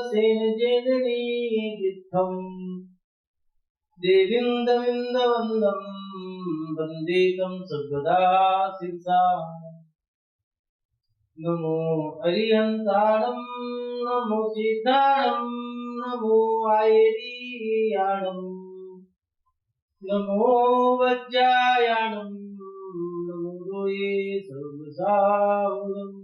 सेन जेननी दित्थम देविंदविंदवंदम वंदे तम सर्वदा शिरसा। नमो अरिहंताणं नमो सिद्धाणं नमो आयरीयाणं नमो वज्रायाणं नमो दोये सर्वसाहुरम्।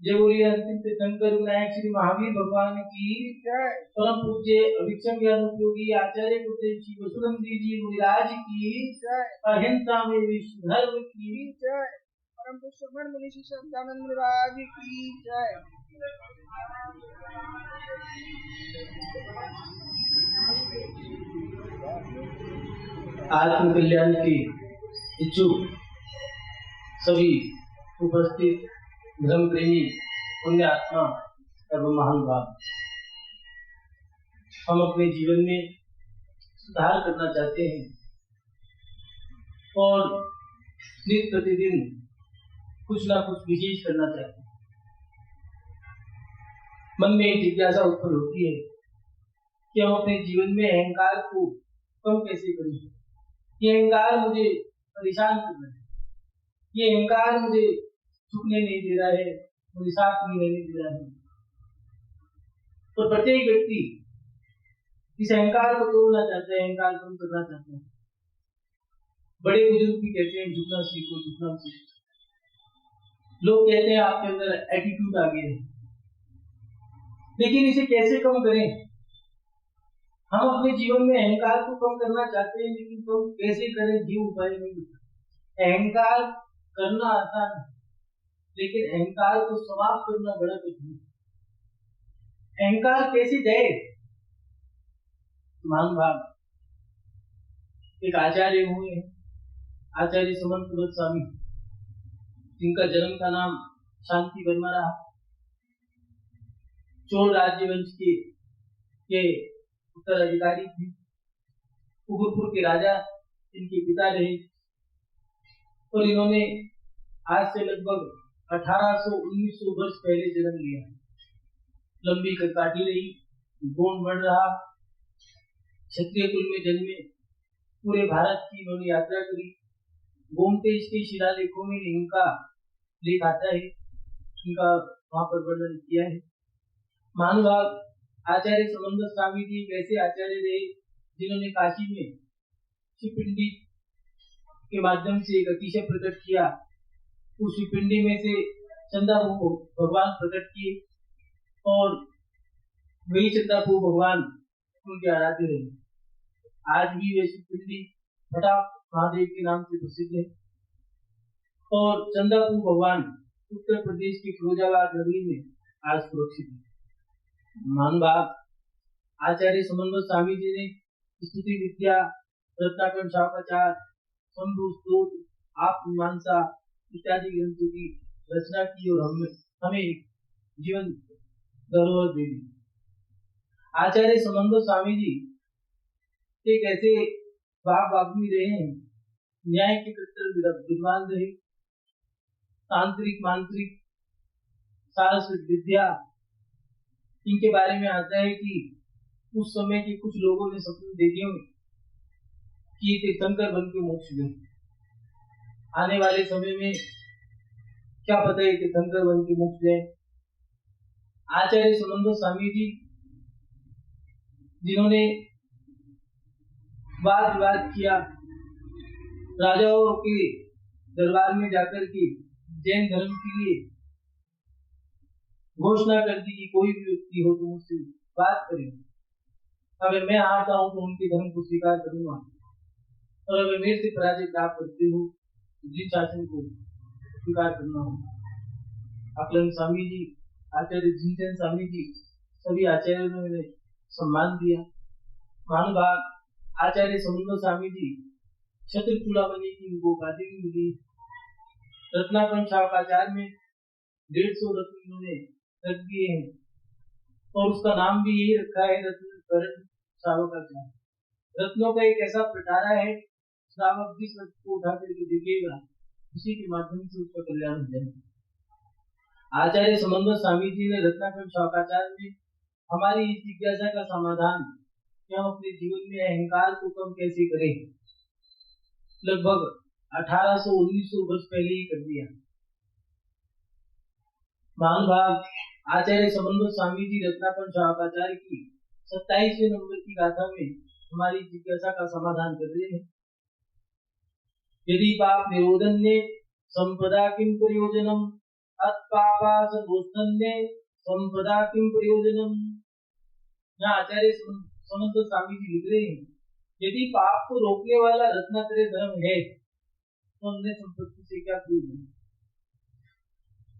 जय बोलिए अंतिम तीर्थंकर विनायक श्री महावीर भगवान की जय। परम पूज्य अभिक्षम ज्ञान उपयोगी आचार्य गुरुदेव श्री वसुनंदी जी मुनिराज की जय। अहिंसा में विश्व धर्म की जय। परम पूज्य श्रवण मुनि श्री सत्यानंद मुनिराज की जय। आत्म कल्याण की इच्छुक सभी उपस्थित धर्म प्रेमी पुण्य आत्मा एवं महान भाव, हम अपने जीवन में सुधार करना चाहते हैं और नित्य प्रतिदिन कुछ ना कुछ विशेष करना चाहते हैं। मन में एक जिज्ञासा उत्पन्न होती है कि हम अपने जीवन में अहंकार को कम कैसे करें। ये अहंकार मुझे परेशान कर रहा है, ये अहंकार मुझे झुकने नहीं दे रहा है, मुझे साथ नहीं रहने दे रहा है। तो प्रत्येक व्यक्ति इस अहंकार को तोड़ना चाहता है, अहंकार कम करना चाहता है। बड़े बुजुर्ग भी कहते हैं झुकना सीखो, झुकना सीखो। लोग कहते हैं आपके अंदर एटीट्यूड आ गया है, लेकिन इसे कैसे कम करें। हम अपने जीवन में अहंकार को कम करना चाहते हैं, लेकिन कम कैसे करें, ये उपाय नहीं। अहंकार करना आसान है, लेकिन अहंकार को समाप्त करना बड़ा कठिन है। अहंकार कैसे जाए। महान भाव एक आचार्य हुए हैं, आचार्य समंत स्वामी, जिनका जन्म का नाम शांति वर्मा रहा। चोल राज्यवंश के उत्तराधिकारी थे। उगरपुर के राजा इनके पिता रहे और इन्होंने आज से लगभग 1800-1900 वर्ष पहले जन्म लिया। लंबी कदकाठी रही, गुण बढ़ रहा, क्षत्रिय कुल में जन्मे, पूरे भारत की इन्होंने यात्रा करी। गोमतेज के शिलालेखों में इनका लेख आता है, इनका वहां पर वर्णन किया है। महानुभाव आचार्य समंत स्वामी जी वैसे आचार्य रहे जिन्होंने काशी में शिवपिंडी के माध्यम से एक अतिशय प्रकट किया। उस शिवपिंडी में से चंदाभू भगवान प्रकट किए और वही चंदाभू भगवान उनके आराध्य रहे। आज भी वे शिवपिंडी भटा महादेव के नाम से प्रसिद्ध है और चंदाभू भगवान उत्तर प्रदेश के फिरोजाबाद नगरी में आज सुरक्षित है। महान भाव आचार्य समंत स्वामी जी ने स्तुति विद्या, रत्नाकरण शाखाचार, शंभु स्तोत्र, आत्ममीमांसा इत्यादि ग्रंथों की रचना की और हमें जीवन धरोहर दे दी। आचार्य समंत स्वामी जी एक ऐसे वाग्मी रहे हैं, न्याय के कट्टर विद्वान रहे, तांत्रिक मांत्रिक सारस्वत विद्या। इनके बारे में आता है कि उस समय के कुछ लोगों ने सपने देखे कि तीर्थंकर बन के मोक्ष लें। आने वाले समय में क्या पता है तीर्थंकर बन के मोक्ष लें। आचार्य समंत स्वामी जी जिन्होंने वाद विवाद किया, राजाओं के दरबार में जाकर के जैन धर्म के लिए घोषणा कर दी कि कोई भी व्यक्ति हो तो मुझसे बात करें, अगर मैं आता हूं तो उनके धर्म को स्वीकार करूंगा और अगर मेरे से पराजय प्राप्त करते हो ब्रिटिश शासन को स्वीकार करना होगा। अकलन स्वामी जी, आचार्य जिनचंद स्वामी जी, सभी आचार्यों ने उन्हें सम्मान दिया। महानुभाव आचार्य समंत स्वामी जी क्षत्रिय चूड़ामणि की उनको उपाधि भी मिली। रत्नाकरण शाखाचार में 150 रत्न इन्होंने रख दिए हैं और उसका नाम भी यही रखा है, रत्नाकरण शाखाचार। रत्नों का एक ऐसा पिटारा है, श्रावक जिस रत्न को उठा करके देखिएगा उसी के माध्यम से उसका कल्याण हो जाएगा। आचार्य समन्वय स्वामी जी ने रत्नाकर शौकाचार्य में हमारी इस जिज्ञासा का समाधान कि हम अपने जीवन में अहंकार को कम कैसे करें, लगभग 1800-1900 वर्ष पहले ही कर दिया। महानुभाव आचार्य समन्वय स्वामी जी रत्नाकर शौकाचार्य की 27वें नंबर की गाथा में हमारी जिज्ञासा का समाधान कर रहे हैं। यदि पाप निरोधन ने संपदा किम प्रयोजनम, अत्पापास दोस्तन्ने संपदा किम प्रयोजनम। यहाँ आचार्य समन्वय स्वामी जी लिख रहे हैं, यदि पाप को रोकने वाला रत्नात्रय धर्म है तो अन्य संपत्ति से क्या प्रयोजन,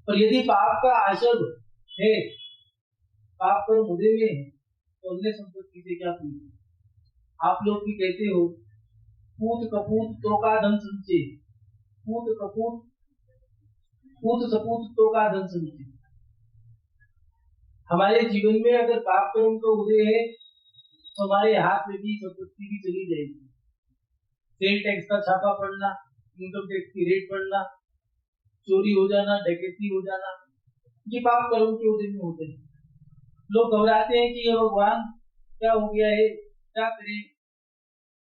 और यदि पाप का आशय है, पाप कर्म उदय में है, तो अन्य संपत्ति से क्या प्रयोजन। आप लोग भी कहते हो पूत कपूत तो का धन संचय, पूत कपूत पूत सपूत तो का धन संचय। हमारे जीवन में अगर पाप कर्म का उदय है तो हमारे हाथ में भी संपत्ति भी चली जाएगी। सेल टैक्स का छापा पड़ना, इनकम टैक्स की रेट पड़ना, चोरी हो जाना, डकैती हो जाना, ये पाप कर्म के उदय में होते हैं। लोग घबराते हैं कि ये भगवान क्या हो गया है, क्या करें,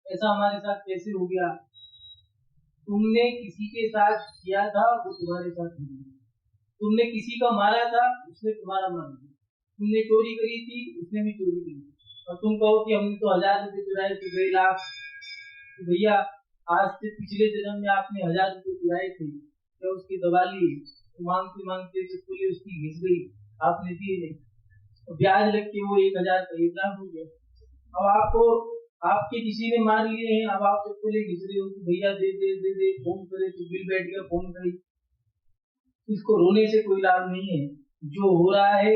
ऐसा हमारे साथ कैसे हो गया। तुमने किसी के साथ किया था वो तुम्हारे साथ हो गया, तुमने किसी का मारा था उसने तुम्हारा मार दिया, तुमने चोरी करी थी उसने भी चोरी की, और तुम कहो कि हमने तो 1000 रुपए चुराए थे 2 लाख, तो भैया आज से पिछले जन्म में आपने 1000 रुपए चुराए थे, क्या उसकी दबा ली, तो मांगते मांगते चुटकुली उसकी घिस गई, आपने दिए नहीं, तो ब्याज लग के वो 1000 का 1 लाख हो गया। अब आपको आपके किसी ने मार लिए हैं, अब आप चुटकुले घिस रहे हो कि भैया दे दे दे दे, फोन करे तो बिल बैठ गया, फोन करे। इसको रोने से कोई लाभ नहीं है। जो हो रहा है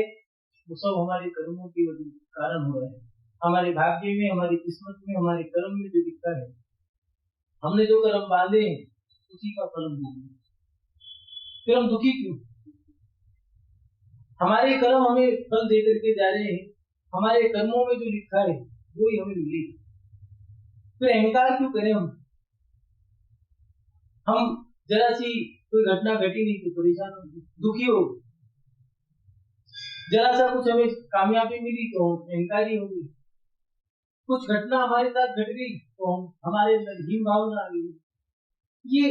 वो सब हमारे कर्मों के कारण हो रहा है। हमारे भाग्य में, हमारी किस्मत में, हमारे कर्म में जो लिखा है, हमने जो कर्म बांधे हैं उसी का फल भोगेंगे। फिर हम दुखी क्यों? हमारे कर्म हमें फल दे करके जा रहे हैं, हमारे कर्मों में जो लिखा है वो ही हमें मिलेगा। फिर अहंकार क्यों करें हम जरा सी कोई घटना घटी नहीं तो परेशान हो, दुखी हो, जरा सा कुछ हमें कामयाबी मिली तो अहंकारी हो गई, कुछ घटना हमारे साथ घट गई तो हमारे अंदर हीन भावना आ गई। ये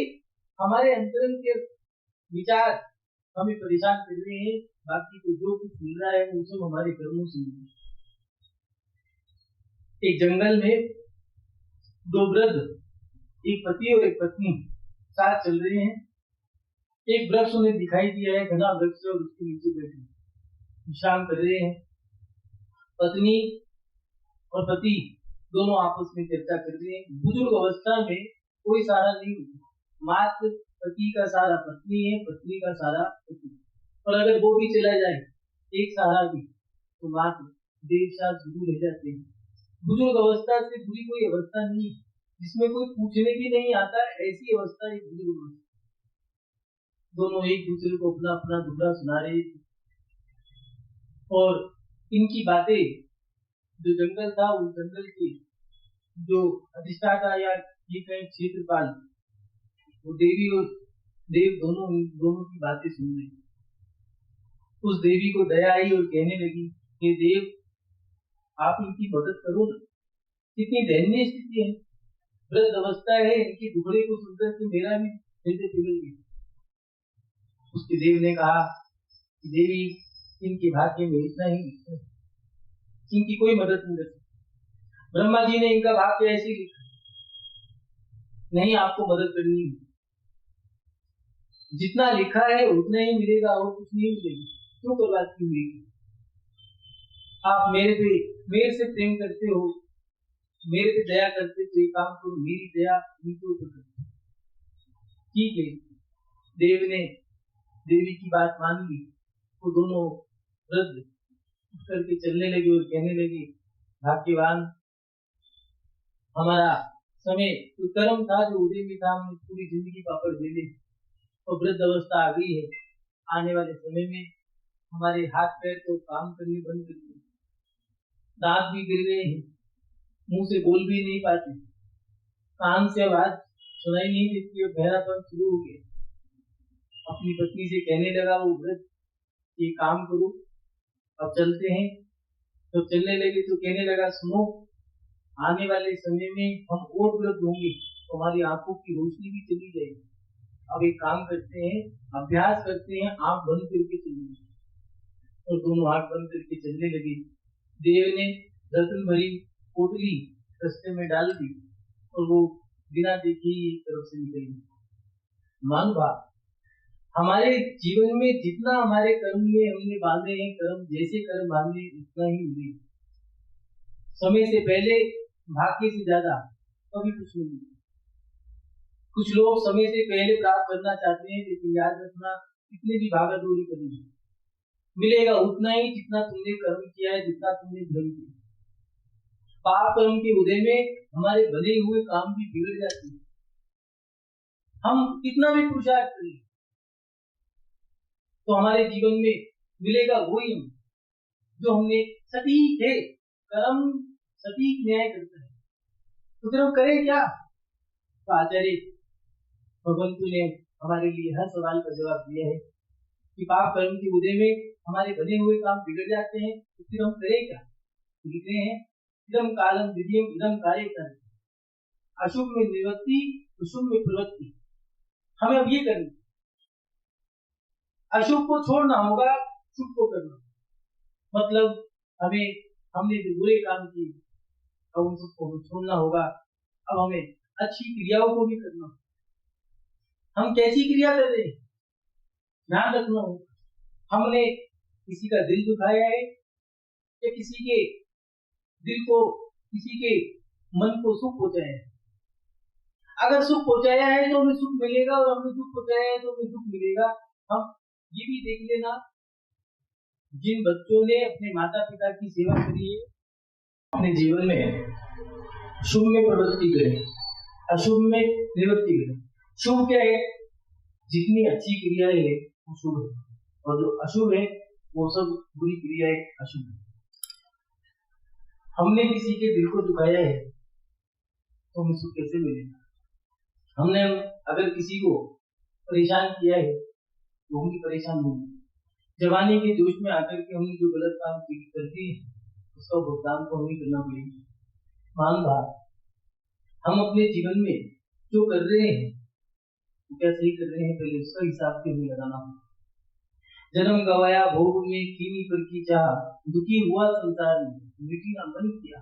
हमारे अंतरंग के विचार हमें परेशान कर रहे हैं। बाकी तो जो कुछ मिल रहा है वो सब हमारे कर्मों से मिल रहा है। एक जंगल में 2 वृद्ध, एक पति और एक पत्नी साथ चल रहे हैं। एक वृक्ष उन्हें दिखाई दिया है, घना वृक्ष, और उसके नीचे बैठे विश्राम कर रहे हैं। पत्नी और पति दोनों आपस में चर्चा कर रहे हैं। बुजुर्ग अवस्था में कोई सहारा नहीं होता, मात्र पति का सहारा पत्नी है, पत्नी का सहारा पति। और अगर वो भी चला जाए, एक सहारा भी, तो मात्र देव साथ गुरु रह जाते हैं। बुजुर्ग अवस्था से बुरी कोई अवस्था नहीं, जिसमें कोई पूछने भी नहीं आता, ऐसी अवस्था एक बुजुर्ग अवस्था। दोनों एक दूसरे को अपना अपना दुखड़ा सुना रहे थे, और इनकी बातें, जो जंगल था उस जंगल के जो अधिष्ठाता या ये कहें क्षेत्रपाल, वो देवी और देव दोनों की बातें सुन रहे। उस देवी को दया आई और कहने लगी, हे देव, आप इनकी मदद करो ना, कितनी दयनीय स्थिति है, वृद्ध अवस्था है, इनकी दुखड़े को सुनकर के मेरा भी हृदय पिघल गया। उसके देव ने कहा कि देवी, इनके भाग्य में इतना ही, इनकी कोई मदद नहीं कर सकती। ब्रह्मा जी ने इनका भाग्य ऐसे लिखा, नहीं आपको मदद करनी है, जितना लिखा है उतना ही मिलेगा और कुछ नहीं मिलेगा, क्यों बर्बाद क्यों मिलेगी। आप मेरे से प्रेम करते हो, मेरे पे दया करते तो ये काम करो, मेरी दया इनके ऊपर करते। ठीक है, देव ने देवी की बात मान ली। वो दोनों वृद्ध उठ करके चलने लगे और कहने लगे, भाग्यवान, हमारा समय तो कर्म था जो उदय में था, हमने पूरी जिंदगी पापड़ झेले और वृद्ध अवस्था आ गई है। आने वाले समय में हमारे हाथ पैर तो काम करने बंद कर दिए, दांत भी गिर गए हैं, मुंह से बोल भी नहीं पाते, कान से आवाज सुनाई नहीं देती और बहरापन शुरू हो गया। अपनी पत्नी से कहने लगा वो वृद्ध ये काम करो, अब चलते हैं। तो चलने लगे तो कहने लगा सुनो, आने वाले समय में हम और वृद्ध होंगे तो हमारी आंखों की रोशनी भी चली जाएगी। अब एक काम करते हैं, अभ्यास करते हैं, आंख बंद करके चलिए। और दोनों आंख बंद करके चलने लगे। देव ने रत्न भरी पोटली रास्ते में डाल दी और वो बिना देखे ही एक तरफ से निकल गई। मान बात, हमारे जीवन में जितना हमारे कर्म में हमने बांधे हैं, कर्म जैसे कर्म बांधे उतना ही मिले। समय से पहले, भाग्य से ज्यादा कभी कुछ नहीं मिले। कुछ लोग समय से पहले प्राप्त करना चाहते हैं, लेकिन याद रखना कितने भी भागा दौड़ी करेंगे, मिलेगा उतना ही जितना तुमने कर्म किया है, जितना तुमने धर्म किया। पाप कर्म के उदय में हमारे बने हुए काम भी बिगड़ जाते हैं। हम कितना भी पुरुषार्थ करें तो हमारे जीवन में मिलेगा वही हम जो हमने सटीक है, कर्म सटीक न्याय करता है। तो फिर हम करें क्या? तो आचार्य भगवंतु ने हमारे लिए हर सवाल का जवाब दिया है कि पाप कर्म के उदय में हमारे बने हुए काम बिगड़ जाते हैं, तो फिर हम करें क्या? तो लिख रहे हैं इदम कालम विधियम इदम कार्य कर, अशुभ में निवृत्ति, शुभ में प्रवृत्ति। हमें अब ये करना, अशुभ को छोड़ना होगा, शुभ को करना। मतलब हमने जो बुरे काम किए अब उन सबको छोड़ना होगा। अब हमें अच्छी क्रियाओं को भी करना होगा। हम कैसी क्रिया कर रहे हैं ध्यान रखना होगा। हमने किसी का दिल दुखाया है या किसी के दिल को, किसी के मन को सुख पहुंचाया है? अगर सुख पहुंचाया है तो हमें सुख मिलेगा, और हमने दुख पहुंचाया है तो हमें दुख मिलेगा। हम ये भी देख लेना, जिन बच्चों ने अपने माता पिता की सेवा करी है, अपने जीवन में शुभ में प्रवृत्ति करें, अशुभ में निवृत्ति करें। शुभ क्या है? जितनी अच्छी क्रिया है वो शुभ है, और जो अशुभ है वो सब बुरी क्रिया है, अशुभ है। हमने किसी के दिल को दुखाया है तो हमें सुख कैसे मिलेगा? हमने अगर किसी को परेशान किया है तो हम भी परेशान होंगे। जवानी के जोश में आकर के हमने जो गलत काम कर दिए उसका भुगतान तो हमें करना पड़ेगा। मान बात, हम अपने जीवन में जो कर रहे हैं वो क्या सही कर रहे हैं, पहले उसका हिसाब भी हमें लगाना होगा। जन्म गवाया भोग में कीनी पर की चाह, दुखी हुआ संसार में मिटी ना मन किया।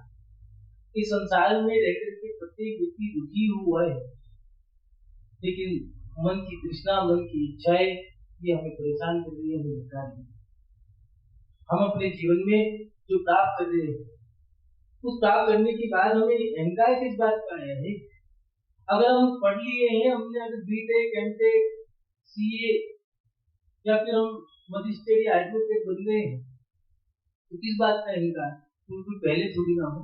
इस संसार में रहकर के प्रत्येक व्यक्ति दुखी हुआ है, लेकिन मन की तृष्णा, मन की इच्छाएं ये हमें परेशान कर रही है, हमें भटका रही है। हम अपने जीवन में जो प्राप्त कर रहे हैं उस प्राप्त करने के बाद हमें अहंकार किस बात का आया है? अगर हम पढ़ लिए हैं, हमने अगर बीटेक, एमटेक, सीए या फिर हम मजिस्ट्रेट या एडवोकेट बन गए हैं तो किस बात का अहंकार? तुम पहले थोड़ी ना हो,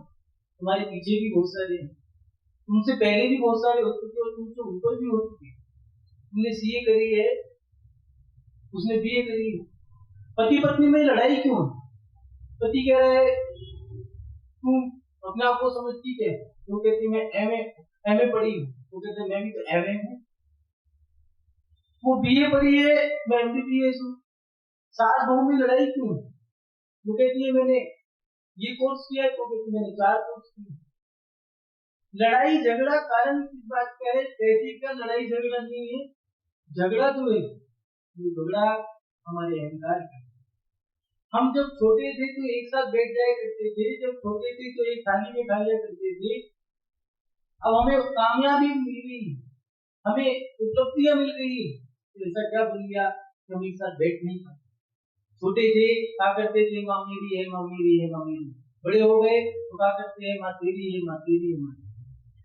तुम्हारे पीछे भी बहुत सारे हैं, तुमसे पहले भी बहुत सारे हो चुके और तुमसे ऊपर भी हो चुके। तुमने सीए करी है, उसने बीए करी है। पति पत्नी में लड़ाई क्यों? पति कह रहा है तुम अपने आप को समझती है, वो कहती मैं एमए पढ़ी हूँ, वो कहते मैं भी तो एमए हूँ। वो बीए पढ़ी है, मैं एमबीबीएस हूँ। सास बहू में लड़ाई क्यों? वो कहती है मैंने ये कोर्स किया है, तो कहती मैंने 4 कोर्स किए। लड़ाई झगड़ा कारण किस बात का है? पैसे का लड़ाई झगड़ा नहीं है। झगड़ा जो है वो झगड़ा हमारे अहंकार का। हम जब छोटे थे तो एक साथ बैठ जाया करते थे, जब छोटे थे तो एक थाली में खा लिया करते थे। अब हमें कामयाबी मिल गई, हमें उपलब्धियां मिल गई, तो ऐसा क्या बन गया कि हम एक साथ बैठ नहीं पाते? छोटे थे क्या करते थे, माँ मेरी है, माँ मेरी है, माँ मेरी। बड़े हो गए तो क्या करते हैं, माँ तेरी है, माँ तेरी है, माँ।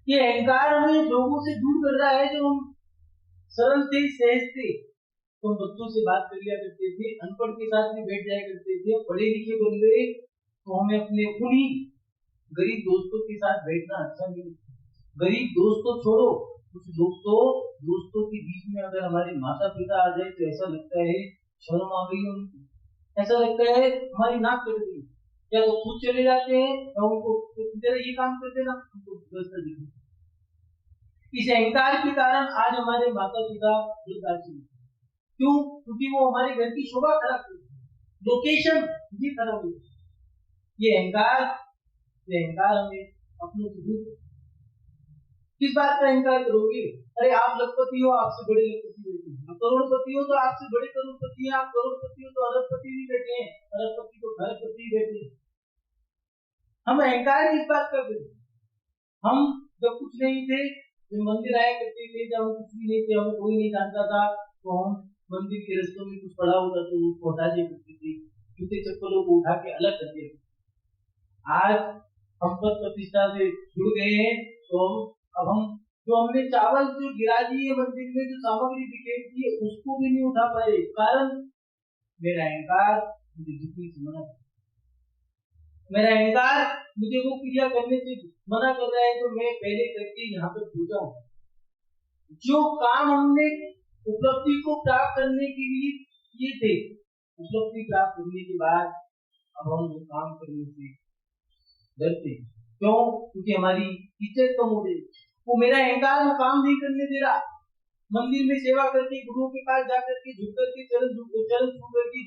ये अहंकार हमें लोगों से दूर कर रहा है। जो हम सरल थे, सहज थे, तो हम बच्चों से बात कर लिया करते थे, अनपढ़ के साथ भी बैठ जाया करते थे। पढ़े लिखे बन गए तो हमें अपने उन्हीं गरीब दोस्तों के साथ बैठना अच्छा नहीं लगता। गरीब दोस्तों छोड़ो, कुछ दोस्तों के बीच में अगर हमारे माता पिता आ जाए तो ऐसा लगता है शर्म आ गई उनको, ऐसा लगता है हमारी नाक कट गई। या तो खुद चले जाते हैं या उनको तेरा ये काम कर देना, उनको रास्ता दिखा। इस अहंकार के कारण आज हमारे माता पिता वृद्धाश्रम, क्यों? क्योंकि वो हमारे घर की शोभा खराब करते हैं। लोकेशन ये खराब हो गया। ये अहंकार हमें अपने से दूर। किस बात का अहंकार करोगे? अरे आप लखपति हो, आपसे बड़े लखपति बैठे हैं। आप करोड़पति हो तो आपसे बड़े करोड़पति हैं। आप करोड़पति हो तो अरबपति भी बैठे हैं, अरबपति तो खरबपति बैठे हैं। हम अहंकार किस बात का करें? हम जब कुछ नहीं थे, जब मंदिर आया करते थे, जब हम कुछ भी नहीं थे, हमें कोई नहीं जानता था, तो हम मंदिर के रस्तों में कुछ पड़ा होता तो उसको हटा दिया करते थे, जूते चप्पलों को उठा के अलग कर दिया। आज हम पद प्रतिष्ठा से जुड़ गए हैं, तो अब हम जो हमने चावल जो गिरा दिए मंदिर में, जो सामग्री बिखेर दी है, उसको भी नहीं उठा पाए। कारण मेरा अहंकार मुझे झुकने से मना, मेरा अहंकार मुझे वो क्रिया करने से मना कर रहा है जो मैं पहले करके यहाँ पर पहुंचा हूँ। जो काम हमने उपलब्धि को प्राप्त करने के लिए किए थे, उपलब्धि प्राप्त करने के बाद अब हम वो काम करने से डरते। क्यों? क्योंकि हमारी इज्जत कम हो गई। वो मेरा अहंकार वो काम नहीं करने दे रहा। मंदिर में सेवा करके, गुरुओं के पास जाकर के झुक करके, चरण छू करके,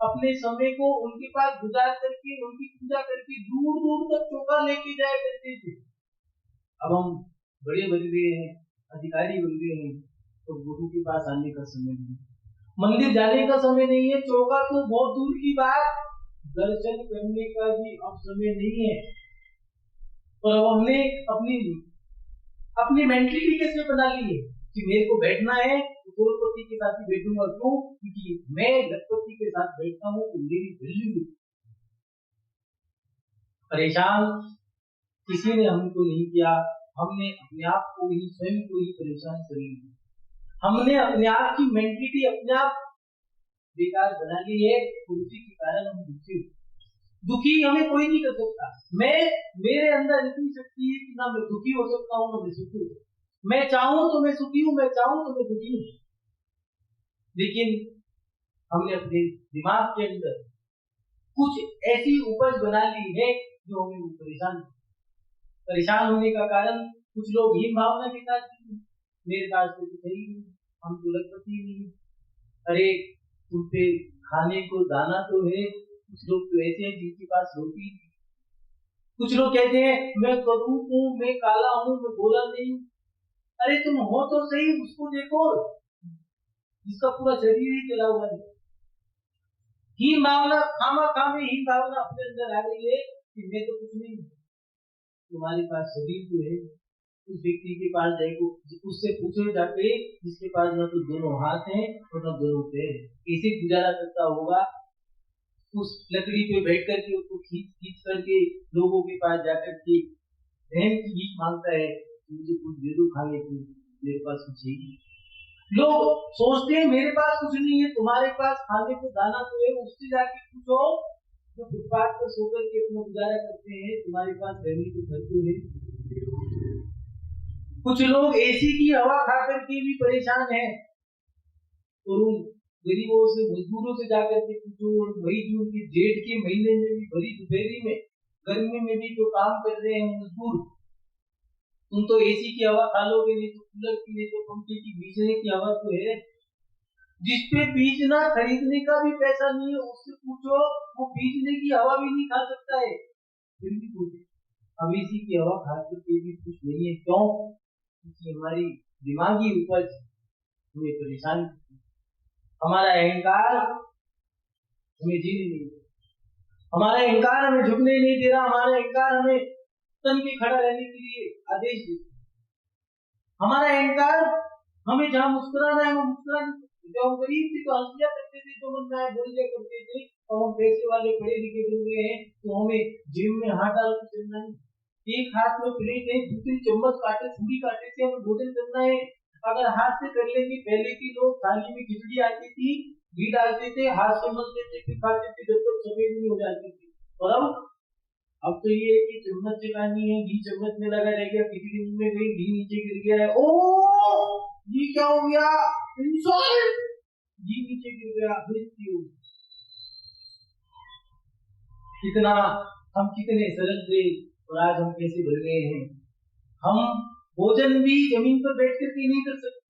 अपने समय को उनके पास गुजार करके, उनकी पूजा करके दूर दूर तक चौका लेके जाया करते थे। अब हम बड़े बन गए हैं, अधिकारी बन गए हैं, तो गुरु के पास आने का समय नहीं, मंदिर जाने का समय नहीं है, चौका तो बहुत दूर की बात, दर्शन करने का भी अब समय नहीं है। और अब हमने अपनी मेंटलिटी कैसे बना ली है कि मेरे को बैठना है तो करोड़पति के साथ ही बैठूंगा। क्यों? क्योंकि मैं लखपति के साथ बैठता हूँ तो मेरी वैल्यू। परेशान किसी ने हमको नहीं किया, हमने अपने आप को ही, स्वयं को ही परेशान कर लिया। हमने अपने आप की मेंटलिटी अपने आप बेकार बना ली है, तो उसी के कारण हम दुखी हमें कोई नहीं कर सकता। मेरे अंदर इतनी शक्ति है कि ना मैं दुखी हो सकता हूँ, ना मैं सुखी हूँ। मैं चाहूं तो मैं सुखी हूँ, मैं चाहूं तो मैं दुखी हूँ। लेकिन हमने अपने दिमाग के अंदर कुछ ऐसी उपज बना ली है जो हमें परेशान होने का कारण कुछ लोग हीन भावना के साथ, मेरे पास तो कुछ ही नहीं, हम तो लखपति नहीं। अरे तुम पे खाने को दाना तो है। कुछ लोग तो ऐसे हैं जिनके पास रोटी। कुछ लोग कहते हैं मैं करूं हूं, मैं काला हूं, मैं गोरा नहीं। अरे तुम हो तो सही, उसको देखो जिसका पूरा शरीर ही जला हुआ है। हीन भावना, खामा हीन भावना अपने अंदर आ गई है कि मैं तो कुछ नहीं। तुम्हारे पास शरीर तो है, उस व्यक्ति के पास जाएगा, उससे पूछो जाके जिसके पास ना तो दोनों हाथ हैं और ना दोनों पैर, कैसे गुजारा करता होगा। उस लकड़ी पे बैठ करके उसको खींच करके लोगों के पास जाकर के बहन की भीख मांगता है, मुझे कुछ दे दो खाने को, मेरे पास कुछ है। लोग सोचते हैं मेरे पास कुछ नहीं है, तुम्हारे पास खाने को दाना तो है, उससे जाके पूछो जो फुटपाथ पर सोकर के अपना गुजारा करते हैं, तुम्हारे पास रहने को घर तो है। कुछ लोग एसी की हवा खा करके भी परेशान है, और उन गरीबों से, मजदूरों से जाकर के पूछो, मई जून के जेठ के महीने में भी, भरी दोपहरी में, गर्मी में भी जो काम कर रहे हैं मजदूर, तुम तो एसी की हवा खा लोगे, नहीं तो कूलर की, नहीं तो पंखे की, बीजने की हवा तो है। जिसपे बीजना खरीदने का भी पैसा नहीं है, उससे पूछो, वो बीजने की हवा भी नहीं खा सकता है, फिर भी पूछे अब एसी की हवा खा के भी कुछ नहीं है। क्यों? क्योंकि हमारी दिमागी उपज हमें परेशान, हमारा अहंकार हमें जीने नहीं दे, हमारा अहंकार हमें झुकने नहीं दे रहा, हमारा अहंकार हमें तन के खड़ा रहने के लिए आदेश देता। हमारा अहंकार हमें जहां मुस्कुराना है वो मुस्कुरा नहीं सकते। जब हम गरीब थे तो हंसिया करते थे, तो मन में बोल दिया करते थे, और हम पैसे वाले पढ़े लिखे बन गए हैं तो हमें जेब में हाथ डाल के चलना है, एक हाथ में प्लेट है, दूसरी चम्मच काटे, छुरी काटे से हमें भोजन करना है। अगर हाथ से कर लेंगे, पहले के लोग थाली में खिचड़ी आती थी, घी डालते थे, हाथ से मलते थे, फिर खाते थे जब तक सफेद नहीं हो जाती थी। और अब तो ये है कि चम्मच चलानी है, घी चम्मच में लगा रह गया, खिचड़ी में गई, घी नीचे गिर गया है, ओ ये क्या हो गया, इंसल्ट, घी नीचे गिर गया, बेइज्जती हो। कितना हम कितने सरल थे और आज हम कैसे भर गए हैं। हम भोजन भी जमीन पर बैठ करके नहीं कर सकते।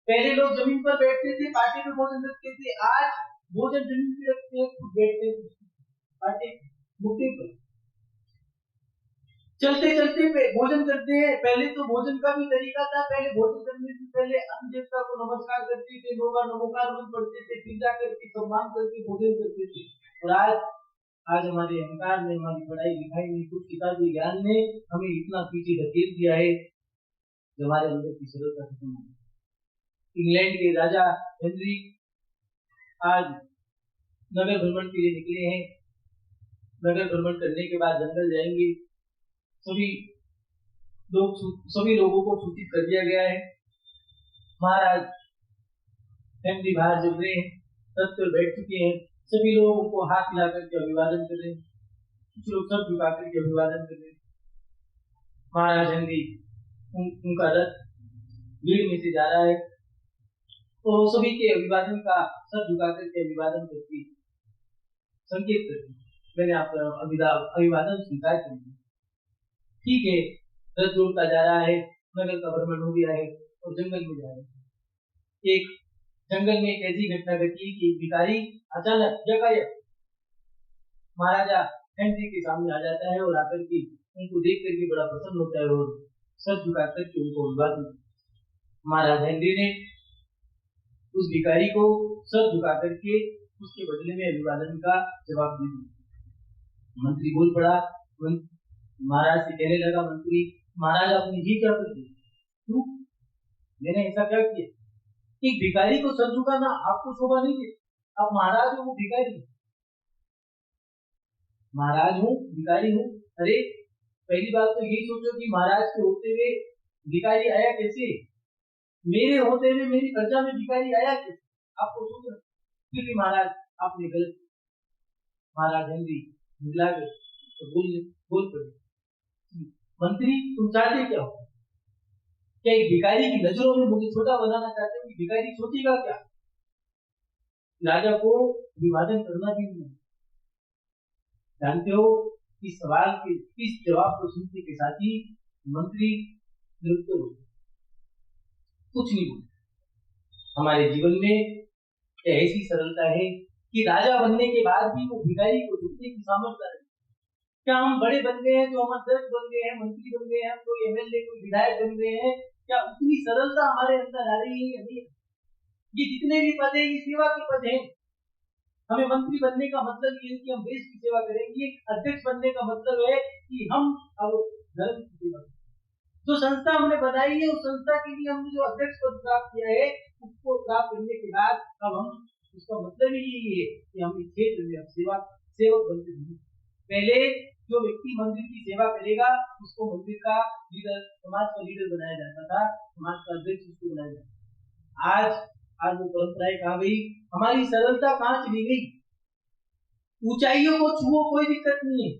पहले लोग जमीन पर बैठते थे, पाटे पे भोजन करते थे। आज भोजन जमीन पे रखते हैं, खुद बैठते हैं, बाटे मुक्ति पर चलते चलते भोजन करते हैं। पहले तो भोजन का भी तरीका था, पहले भोजन करने से पहले अन्न देवता को नमस्कार करते थे, लोग नमोकार मंत्र पढ़ते थे, फिर जा करके सम्मान करके भोजन करते थे। और आज हमारे अहंकार ने, हमारी पढ़ाई लिखाई ने, कुछ किताबी ज्ञान ने हमें इतना पीछे धकेल दिया है कि हमारे अंदर की सरलता खत्म हो गई। इंग्लैंड के राजा हेनरी आज नगर भ्रमण के लिए निकले हैं। नगर भ्रमण करने के बाद जंगल जाएंगे। सभी लोगों को सूचित कर दिया गया है। महाराज हेनरी बाहर जब रहे हैं, तब पर बैठ चुके हैं। सभी लोगों को हाथ हिला करके अभिवादन कर रहे हैं, कुछ लोग सर झुका करके अभिवादन कर रहे हैं। महाराज हेनरी उनका रथ भीड़ में से जा रहा है, तो सभी के अभिवादन का सर झुका करके अभिवादन करके संकेत करके मैंने आपका अभिवादन स्वीकार कर दिया। ठीक है, रथ दौड़ता जा रहा है, नगर का भ्रमण हो गया है और जंगल में जा रहा है। एक जंगल में एक ऐसी घटना घटी कि भिखारी अचानक यकायक महाराजा हेनरी के सामने आ जाता है और आकर के उनको देख करके बड़ा प्रसन्न होता है और सर झुका करके उनको अभिवादन। महाराज हेनरी ने उस भिखारी को सर झुका करके उसके बदले में अभिवादन का जवाब दे दिया। मंत्री बोल पड़ा, महाराज से कहने लगा, मंत्री महाराज आपने ये क्या कर दिया? क्यों? मैंने ऐसा क्या किया? एक भिखारी को सर झुकाना आपको शोभा नहीं देता। आप महाराज हो, वो भिखारी। महाराज हूँ, भिखारी हूँ। अरे पहली बात तो यही सोचो कि महाराज के होते हुए भिखारी आया कैसे? मेरे होते हुए मेरी प्रजा में भिखारी आया कैसे? आपको सोचना। फिर भी महाराज आपने गलत। महाराज हेनरी निकला गए तो बोल पड़े, मंत्री तुम चाहते क्या हो? क्या एक भिखारी की नजरों में मुझे छोटा बनाना चाहते हो? भिखारी सोचेगा क्या? राजा को विभाजन करना भी नहीं। जानते हो इस सवाल के इस जवाब को सुनने के साथ ही मंत्री निरुत्तर हो, कुछ नहीं बोले। हमारे जीवन में ऐसी सरलता है कि राजा बनने के बाद भी वो भिखारी को झुकने की सामर्थ्य है। क्या हम बड़े बन गए हैं तो हम अध्यक्ष बन गए हैं, मंत्री बन गए हैं, कोई एमएलए कोई विधायक बन गए हैं? क्या उतनी सरलता हमारे अंदर आ रही है या नहीं? ये जितने भी पद है ये सेवा के पद हैं। हमें मंत्री बनने का मतलब ये है कि हम देश की सेवा करेंगे। अध्यक्ष बनने का मतलब है कि हम अब धर्म की सेवा करेंगे। जो संस्था हमने बनाई है उस संस्था के लिए हमने जो अध्यक्ष पद प्राप्त किया है उसको प्राप्त करने के बाद अब हम उसका मतलब ही यही है कि हम इस क्षेत्र में अब सेवक बनते हैं। पहले जो व्यक्ति मंदिर की सेवा करेगा उसको मंदिर का लीडर, समाज का लीडर बनाया जाता था, समाज का अध्यक्ष उसको बनाया जाता। आज वो परंपराएं कहाँ गई? हमारी सरलता कहाँ चली गई? ऊंचाइयों को छुओ कोई दिक्कत नहीं है,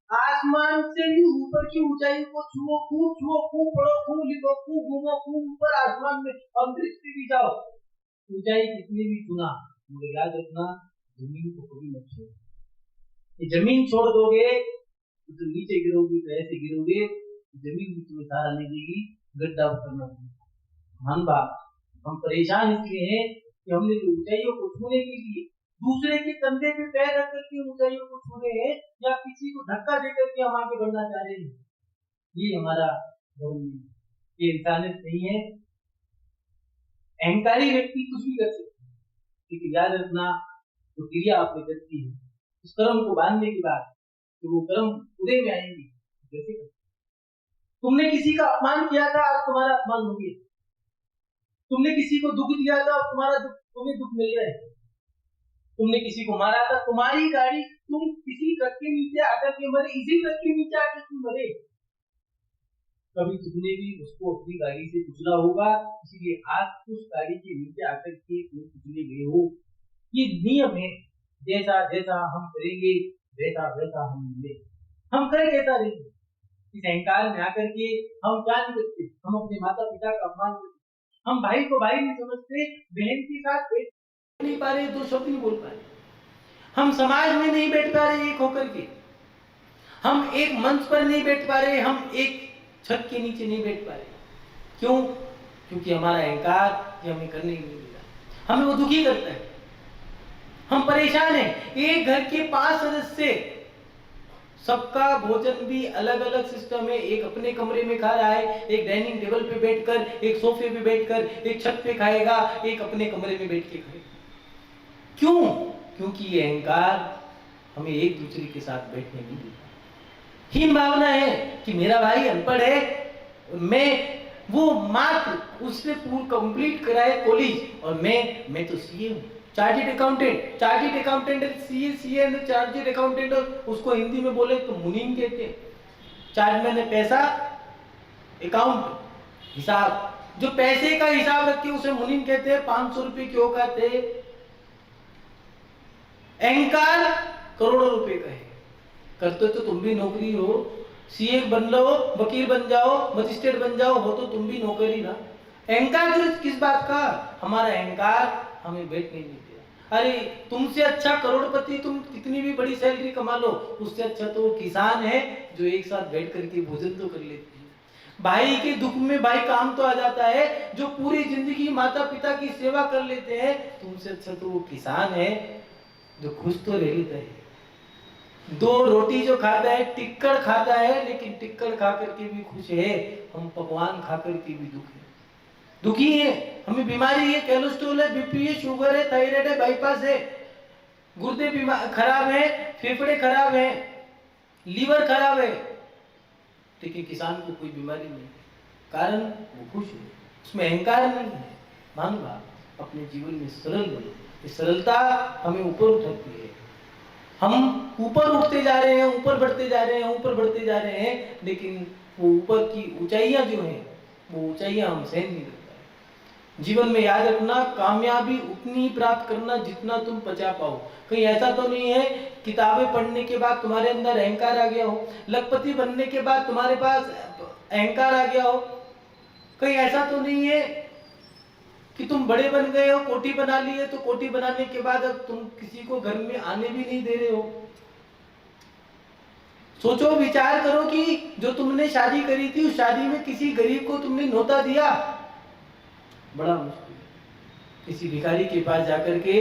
आसमान से भी ऊपर की ऊंचाइयों को छुओ, खूब पढ़ो, खूब लिखो, खूब घूमो, खूब ऊपर आसमान में अंतरिक्ष में भी जाओ। ऊंचाई कितनी भी चुना, मुझे याद रखना जमीन को कभी मत छोड़ो। जमीन छोड़ दोगे तो नीचे गिरोगे, तो ऐसे गिरोगे जमीन भी तुम्हें सहारा नहीं देगी, गड्ढा करना पड़ेगा। हम बाप हम परेशान इसलिए हैं कि हमने जो ऊंचाइयों को छूने के लिए दूसरे के कंधे पे पैर रख करके ऊंचाइयों को छूने हैं या किसी को धक्का दे करके हम आगे बढ़ना चाह रहे हैं, ये हमारा धर्म नहीं, ये इंसानियत नहीं है। अहंकारी व्यक्ति कुछ भी कर सकते हैं, लेकिन याद रखना जो क्रिया आपने करती है उस कर्म को बांधने के बाद तो वो कर्म उदय में आएंगे। जैसे तुमने किसी का अपमान किया था, आज तुम्हारा अपमान हो गया। तुमने किसी को दुख दिया था और तुम्हें दुख मिल रहा है। तुमने किसी को मारा था, तुम्हारी गाड़ी, तुम किसी ट्रक के नीचे आकर के मरे, इसी ट्रक के नीचे आकर तुम मरे। कभी तुमने भी उसको अपनी गाड़ी से कुचला होगा, इसीलिए आज उस गाड़ी के नीचे आकर के तुम कुचले गए हो। ये नियम है, जैसा जैसा हम करेंगे वैसा वैसा हम मिले। हम करें कैसा रहेंगे? इस अहंकार में आकर के हम क्या नहीं करते, हम अपने माता पिता का अपमान करते, हम भाई को भाई नहीं समझते, बहन के साथ बैठ नहीं पा रहे, दो शब्द नहीं बोल पा रहे, हम समाज में नहीं बैठ पा रहे एक होकर के, हम एक मंच पर नहीं बैठ पा रहे, हम एक छत के नीचे नहीं बैठ पा रहे। क्यों? क्योंकि हमारा अहंकार ये हमें करने नहीं दे रहा, हमें वो दुखी करता है। हम परेशान हैं। एक घर के 5 सदस्य, सबका भोजन भी अलग अलग सिस्टम है। एक अपने कमरे में खा रहा है, एक डाइनिंग टेबल पे बैठकर, एक सोफे पे बैठकर, एक छत पे खाएगा, एक अपने कमरे में बैठ के खाएगा। क्यों? क्योंकि ये अहंकार हमें एक दूसरे के साथ बैठने नहीं देता। हीन भावना है कि मेरा भाई अनपढ़ है, मैं वो मात्र उसने पूरा कंप्लीट करा है कॉलेज, और मैं तो सीए हूँ, chartered accountant CA and chartered accountant, और उसको हिंदी में बोले तो मुनीम कहते हैं। चार्ज मैंने पैसा, अकाउंट हिसाब, जो पैसे का हिसाब रखते उसे मुनीम कहते हैं। 500 रुपए की औकात है। अहंकार करोड़ों रुपए का है। करते तो तुम भी नौकरी हो, सीए बन लो, वकील बन जाओ, मजिस्ट्रेट बन जाओ, हो तो तुम भी नौकरी ना। अहंकार किस बात का? हमारा अहंकार हमें बैठने नहीं दिया। अरे तुमसे अच्छा करोड़पति, तुम कितनी भी बड़ी सैलरी कमा लो, उससे अच्छा तो वो किसान है जो एक साथ बैठ करके भोजन तो कर लेते हैं। भाई के दुख में भाई काम तो आ जाता है, जो पूरी जिंदगी माता पिता की सेवा कर लेते हैं। तुमसे अच्छा तो वो किसान है जो खुश तो रह लेता है। 2 रोटी जो खाता है, टिक्कड़ खाता है, लेकिन टिक्कड़ खा करके भी खुश है। हम पकवान खा करके भी दुखी है। हमें बीमारी है, कोलेस्ट्रॉल है, बीपी है, शुगर है, थायराइड है, बाईपास है, गुर्दे खराब है, फेफड़े खराब है, लीवर खराब है, लेकिन किसान को कोई बीमारी नहीं है। कारण वो खुश है, उसमें अहंकार नहीं है। मानो आप अपने जीवन में सरल बनो। ये सरलता हमें ऊपर उठाती है। हम ऊपर उठते जा रहे हैं, ऊपर बढ़ते जा रहे हैं, लेकिन वो ऊपर की ऊंचाइयां जो हैं, वो ऊंचाइयां हम सहन नहीं कर पाए। जीवन में याद रखना, कामयाबी उतनी ही प्राप्त करना जितना तुम पचा पाओ। कहीं ऐसा तो नहीं है किताबें पढ़ने के बाद तुम्हारे अंदर अहंकार आ गया हो, लखपति बनने के बाद तुम्हारे पास अहंकार आ गया हो। कहीं ऐसा तो नहीं है कि तुम बड़े बन गए हो, कोठी बना ली है, तो कोठी बनाने के बाद अब तुम किसी को घर में आने भी नहीं दे रहे हो। सोचो, विचार करो कि जो तुमने शादी करी थी, उस शादी में किसी गरीब को तुमने न्योता दिया? बड़ा मुश्किल है। किसी भिखारी के पास जाकर के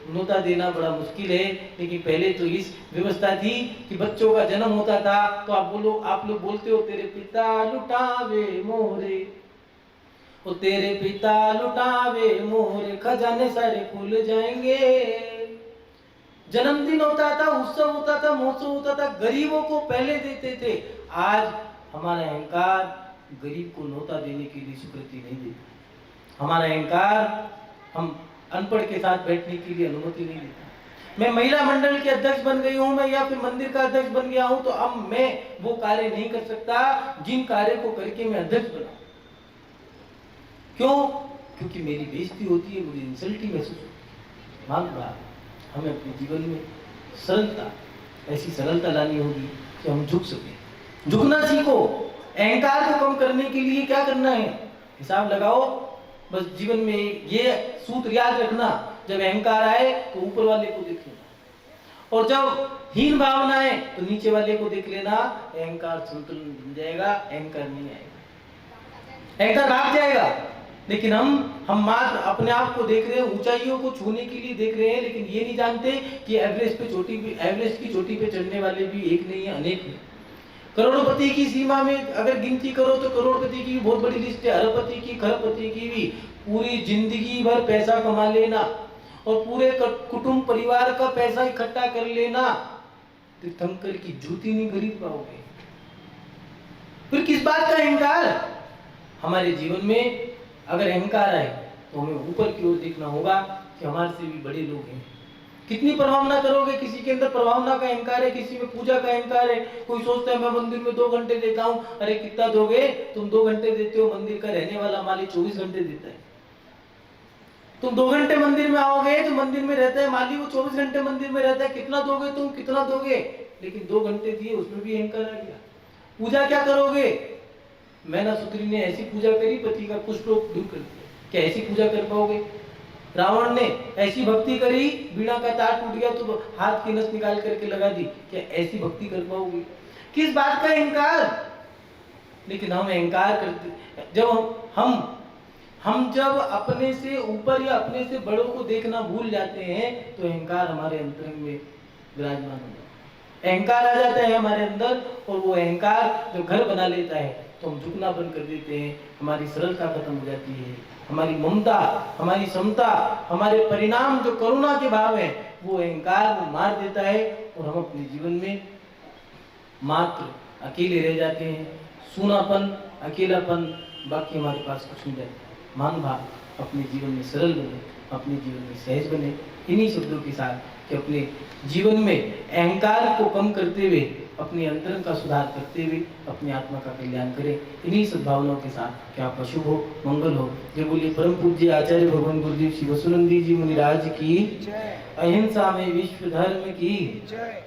न्योता देना बड़ा मुश्किल है। लेकिन पहले तो इस व्यवस्था थी कि बच्चों का जन्म होता था तो आप लोग बोलते हो, तेरे पिता लुटावे मोरे, वो तेरे पिता लुटावे मोरे, खजाने सारे खुल जाएंगे। जन्मदिन होता था, उत्सव होता था, महोत्सव होता था, गरीबों को पहले देते थे। आज हमारा अहंकार गरीब को न्योता देने के लिए स्वीकृति नहीं देता। हमारा अहंकार हम अनपढ़ के साथ बैठने के लिए अनुमति नहीं देता। मैं महिला मंडल के अध्यक्ष बन गई हूं, मैं या फिर मंदिर का अध्यक्ष बन गया हूं, तो अब मैं वो कार्य नहीं कर सकता जिन कार्य को करके मैं अध्यक्ष बना। क्यों? क्योंकि मेरी बेइज्जती होती है, मुझे इंसल्टी महसूस होती है। मान लो हमें अपने जीवन में सरलता, ऐसी सरलता लानी होगी कि हम झुक सके। झुकना सीखो। अहंकार को कम करने के लिए क्या करना है? हिसाब लगाओ। बस जीवन में ये सूत्र याद रखना, जब अहंकार आए तो ऊपर वाले को देख लेना, और जब हीन भावना आए तो नीचे वाले को देख लेना। अहंकार संतुलन बन जाएगा, अहंकार नहीं आएगा, अहंकार भाग जाएगा। लेकिन हम मात्र अपने आप को देख रहे हैं, ऊंचाइयों को छूने के लिए देख रहे हैं, लेकिन ये नहीं जानते कि एवरेस्ट की चोटी पे चढ़ने वाले भी एक नहीं है, अनेक हैं। करोड़पति की सीमा में अगर गिनती करो तो करोड़पति की भी बहुत बड़ी लिस्ट है, अरबपति की, खरबपति की भी। पूरी जिंदगी भर पैसा कमा लेना और पूरे कुटुंब परिवार का पैसा इकट्ठा कर लेना, तीर्थंकर की जूती नहीं खरीद पाओगे। फिर किस बात का अहंकार? हमारे जीवन में अगर अहंकार आए तो हमें ऊपर की ओर देखना होगा कि हमारे से भी बड़े लोग हैं। कितनी प्रभावना करोगे? किसी के अंदर प्रभावना का अहंकार है, किसी में पूजा का अहंकार है। कोई सोचता है मैं मंदिर में 2 घंटे देता हूं। अरे कितना दोगे? तुम 2 घंटे देते हो, मंदिर का रहने वाला माली 24 घंटे देता है। तुम 2 घंटे मंदिर में आओगे, जो मंदिर में रहता है माली, वो 24 घंटे मंदिर में रहता है। कितना दोगे तुम? कितना दोगे? लेकिन 2 घंटे दिए, उसमें भी अहंकार आ गया। पूजा क्या करोगे? मैना सुत्री ने ऐसी पूजा करी, पति का कुछ लोग दूर कर दिया। क्या ऐसी पूजा कर पाओगे? रावण ने ऐसी भक्ति करी, बीड़ा का तार टूट गया तो हाथ की नस निकाल करके लगा दी। क्या ऐसी भक्ति कर पाओगे? किस बात का अहंकार? लेकिन हम अहंकार करते, जब हम जब अपने से ऊपर या अपने से बड़ों को देखना भूल जाते हैं तो अहंकार हमारे अंतरंग में विराजमान हो जाता है। अहंकार आ जाता है हमारे अंदर और वो अहंकार जो घर बना लेता है तो हम झुकना बंद कर देते हैं, हमारी सरलता खत्म हो जाती है, हमारी ममता, हमारी समता, हमारे परिणाम जो करुणा के भाव है वो अहंकार वो मार देता है और हम अपने जीवन में मात्र अकेले रह जाते हैं। सूनापन, अकेलापन, बाकी हमारे पास कुछ नहीं रहता। मान भाव अपने जीवन में सरल बने, अपने जीवन में सहज बने। इन्हीं शब्दों के साथ कि अपने जीवन में अहंकार को कम करते हुए, अपने अंतरंग का सुधार करते हुए अपनी आत्मा का कल्याण करें। इन्हीं सद्भावनाओं के साथ कि आपका शुभ हो, मंगल हो। जय बोलिए परम पूज्य आचार्य भगवान गुरुदेव श्री वसुनंदी जी मुनिराज की, अहिंसा में विश्व धर्म की जय।